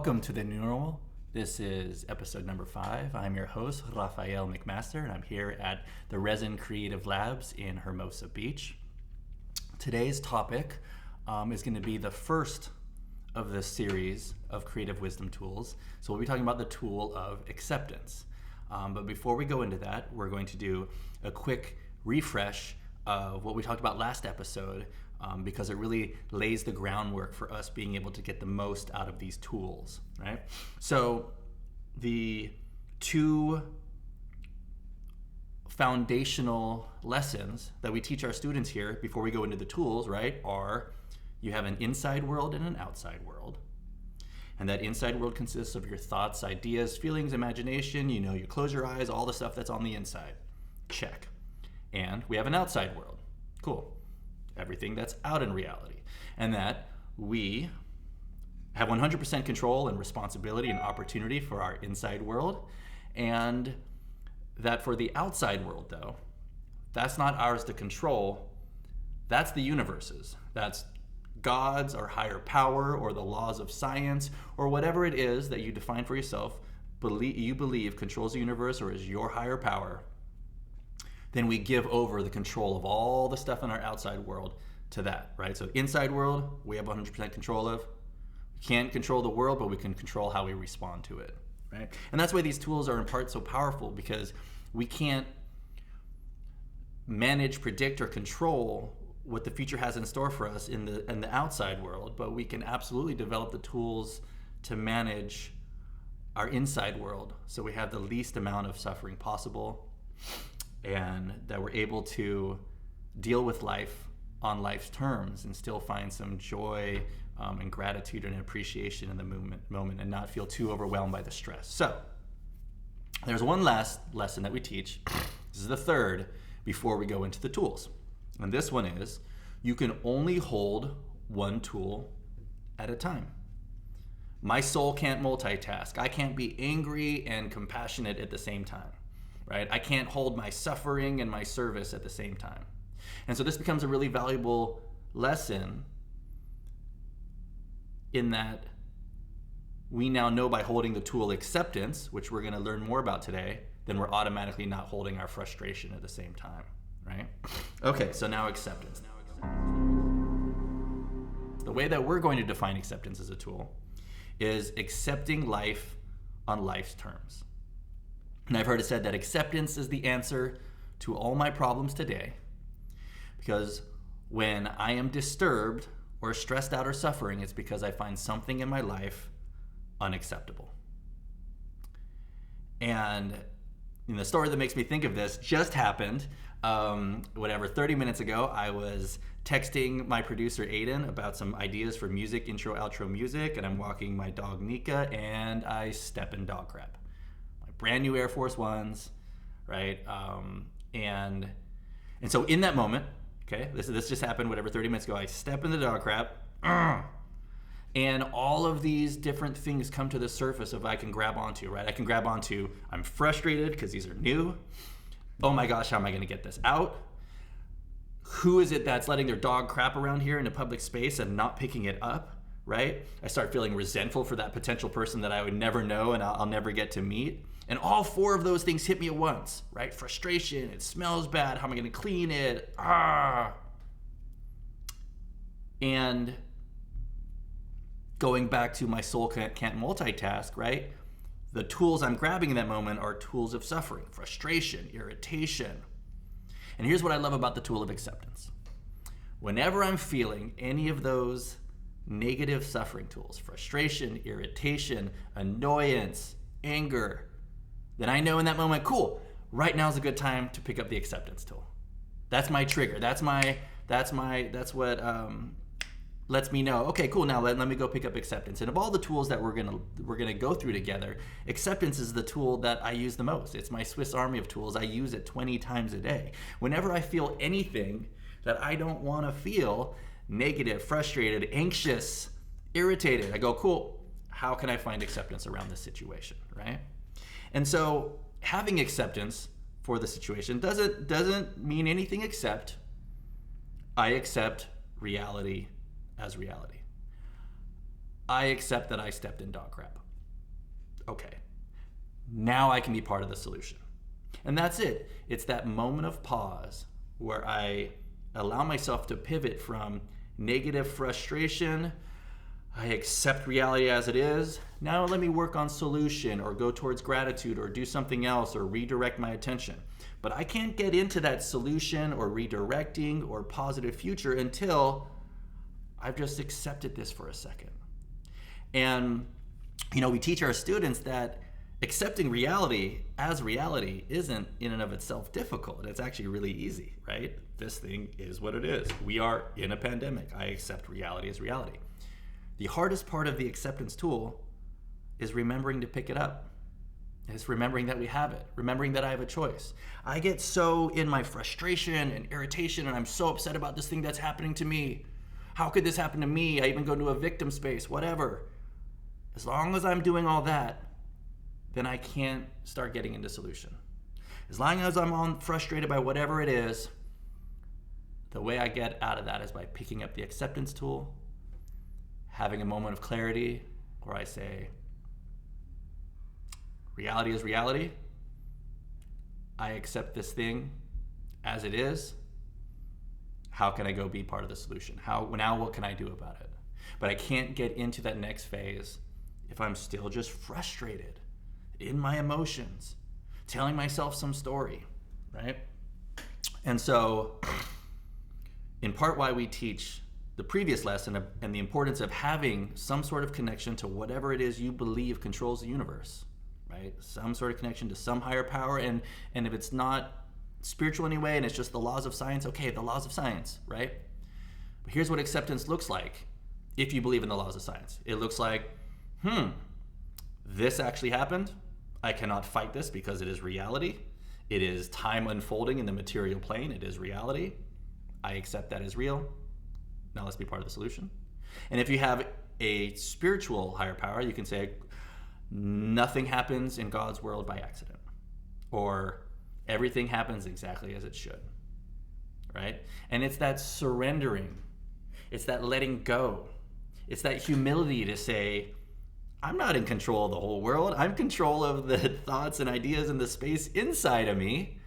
Welcome to the New Normal. This is episode number 5. I'm your host, Rafael McMaster, and I'm here at the Resin Creative Labs in Hermosa Beach. Today's topic is going to be the first of this series of creative wisdom tools. So we'll be talking about the tool of acceptance. But before we go into that, we're going to do a quick refresh of what we talked about last episode, because it really lays the groundwork for us being able to get the most out of these tools, right? So the two foundational lessons that we teach our students here before we go into the tools, right, are you have an inside world and an outside world. And that inside world consists of your thoughts, ideas, feelings, imagination. You know, you close your eyes, all the stuff that's on the inside. Check. And we have an outside world. Cool. Everything that's out in reality. And that we have 100% control and responsibility and opportunity for our inside world. And that for the outside world, though, that's not ours to control. That's the universe's. That's God's or higher power or the laws of science or whatever it is that you define for yourself, you believe controls the universe or is your higher power. Then we give over the control of all the stuff in our outside world to that, right? So inside world, we have 100% control of. We can't control the world, but we can control how we respond to it, right? And that's why these tools are in part so powerful, because we can't manage, predict, or control what the future has in store for us in the outside world, but we can absolutely develop the tools to manage our inside world so we have the least amount of suffering possible, and that we're able to deal with life on life's terms and still find some joy and gratitude and appreciation in the moment and not feel too overwhelmed by the stress. So there's one last lesson that we teach. This is the third before we go into the tools. And this one is, you can only hold one tool at a time. My soul can't multitask. I can't be angry and compassionate at the same time. Right? I can't hold my suffering and my service at the same time. And so this becomes a really valuable lesson in that we now know by holding the tool acceptance, which we're going to learn more about today, then we're automatically not holding our frustration at the same time, right? Okay, so now acceptance. The way that we're going to define acceptance as a tool is accepting life on life's terms. And I've heard it said that acceptance is the answer to all my problems today, because when I am disturbed or stressed out or suffering, it's because I find something in my life unacceptable. And the story that makes me think of this just happened, 30 minutes ago. I was texting my producer Aiden about some ideas for music, intro, outro music, and I'm walking my dog Nika, and I step in dog crap. Brand new Air Force Ones, right? And so in that moment, okay, this just happened, 30 minutes ago, I step in the dog crap, and all of these different things come to the surface of I can grab onto, right? I can grab onto, I'm frustrated because these are new. Oh my gosh, how am I gonna get this out? Who is it that's letting their dog crap around here in a public space and not picking it up, right? I start feeling resentful for that potential person that I would never know and I'll never get to meet. And all 4 of those things hit me at once, right? Frustration, it smells bad, how am I gonna clean it? And going back to my soul can't multitask, right? The tools I'm grabbing in that moment are tools of suffering, frustration, irritation. And here's what I love about the tool of acceptance. Whenever I'm feeling any of those negative suffering tools, frustration, irritation, annoyance, anger, then I know in that moment, cool, right now is a good time to pick up the acceptance tool. That's my trigger. That's what lets me know, okay, cool, now let me go pick up acceptance. And of all the tools that we're gonna go through together, acceptance is the tool that I use the most. It's my Swiss Army of tools. I use it 20 times a day. Whenever I feel anything that I don't wanna feel, negative, frustrated, anxious, irritated, I go, cool, how can I find acceptance around this situation, right? And so having acceptance for the situation doesn't mean anything except I accept reality as reality. I accept that I stepped in dog crap. Okay. Now I can be part of the solution. And that's it. It's that moment of pause where I allow myself to pivot from negative frustration. I accept reality as it is. Now let me work on solution or go towards gratitude or do something else or redirect my attention. But I can't get into that solution or redirecting or positive future until I've just accepted this for a second. And, we teach our students that accepting reality as reality isn't in and of itself difficult. It's actually really easy, right? This thing is what it is. We are in a pandemic. I accept reality as reality. The hardest part of the acceptance tool is remembering to pick it up. It's remembering that we have it, remembering that I have a choice. I get so in my frustration and irritation, and I'm so upset about this thing that's happening to me. How could this happen to me? I even go to a victim space, whatever. As long as I'm doing all that, then I can't start getting into solution. As long as I'm frustrated by whatever it is, the way I get out of that is by picking up the acceptance tool, having a moment of clarity where I say, reality is reality. I accept this thing as it is. How can I go be part of the solution? What can I do about it? But I can't get into that next phase if I'm still just frustrated in my emotions, telling myself some story, right? And so, in part why we teach the previous lesson and the importance of having some sort of connection to whatever it is you believe controls the universe, right? Some sort of connection to some higher power, and if it's not spiritual anyway, and it's just the laws of science, okay, the laws of science, right? But here's what acceptance looks like if you believe in the laws of science. It looks like, this actually happened. I cannot fight this because it is reality. It is time unfolding in the material plane. It is reality. I accept that as real. Now let's be part of the solution. And if you have a spiritual higher power, you can say, nothing happens in God's world by accident. Or everything happens exactly as it should, right? And it's that surrendering. It's that letting go. It's that humility to say, I'm not in control of the whole world. I'm in control of the thoughts and ideas and the space inside of me.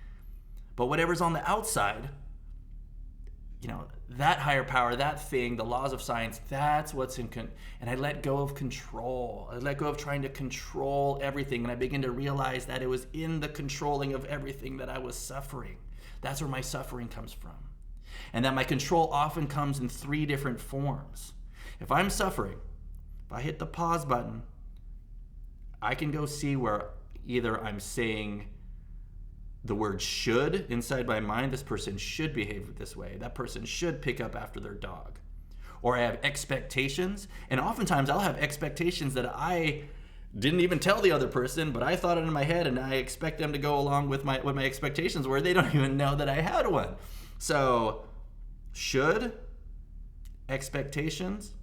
But whatever's on the outside, that higher power, that thing, the laws of science, that's what's and I let go of control. I let go of trying to control everything. And I begin to realize that it was in the controlling of everything that I was suffering. That's where my suffering comes from. And that my control often comes in 3 different forms. If I'm suffering, if I hit the pause button, I can go see where either I'm saying the word should inside my mind, this person should behave this way, that person should pick up after their dog. Or I have expectations, and oftentimes I'll have expectations that I didn't even tell the other person, but I thought it in my head, and I expect them to go along with what my expectations were. They don't even know that I had one. So, should, expectations,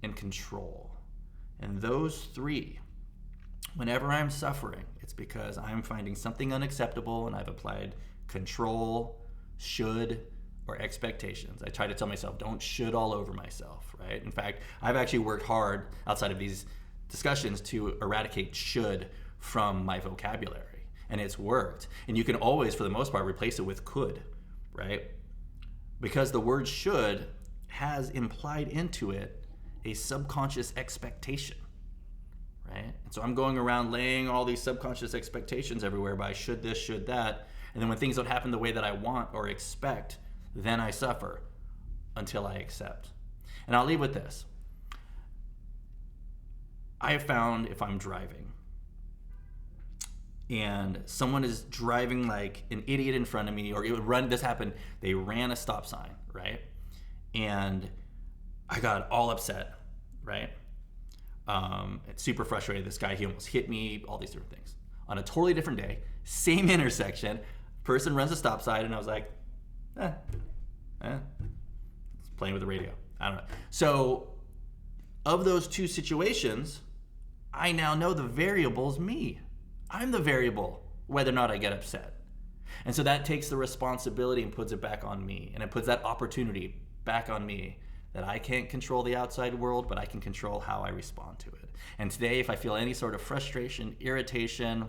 and control. And those 3, whenever I'm suffering, it's because I'm finding something unacceptable and I've applied control, should, or expectations. I try to tell myself, don't should all over myself, right? In fact, I've actually worked hard outside of these discussions to eradicate should from my vocabulary, and it's worked. And you can always, for the most part, replace it with could, right? Because the word should has implied into it a subconscious expectation, right? And so I'm going around laying all these subconscious expectations everywhere by should this, should that, and then when things don't happen the way that I want or expect, then I suffer until I accept. And I'll leave with this. I have found if I'm driving and someone is driving like an idiot in front of me, or this happened, they ran a stop sign, right? And I got all upset, right? It's super frustrated. This guy, he almost hit me, all these different things. On a totally different day, same intersection, person runs a stop sign, and I was like, it's playing with the radio. I don't know. So, of those 2 situations, I now know the variable's me. I'm the variable, whether or not I get upset. And so that takes the responsibility and puts it back on me. And it puts that opportunity back on me that I can't control the outside world, but I can control how I respond to it. And today, if I feel any sort of frustration, irritation,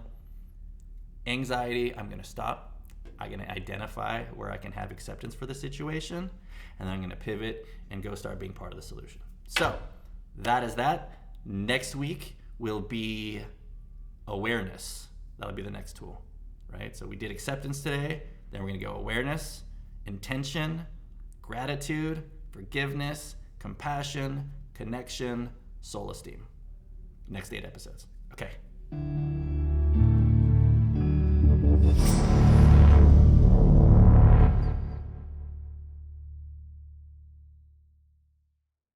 anxiety, I'm going to stop. I'm going to identify where I can have acceptance for the situation, and then I'm going to pivot and go start being part of the solution. So that is that. Next week will be awareness. That'll be the next tool, right? So we did acceptance today. Then we're going to go awareness, intention, gratitude, forgiveness, compassion, connection, soul esteem. Next 8 episodes. Okay.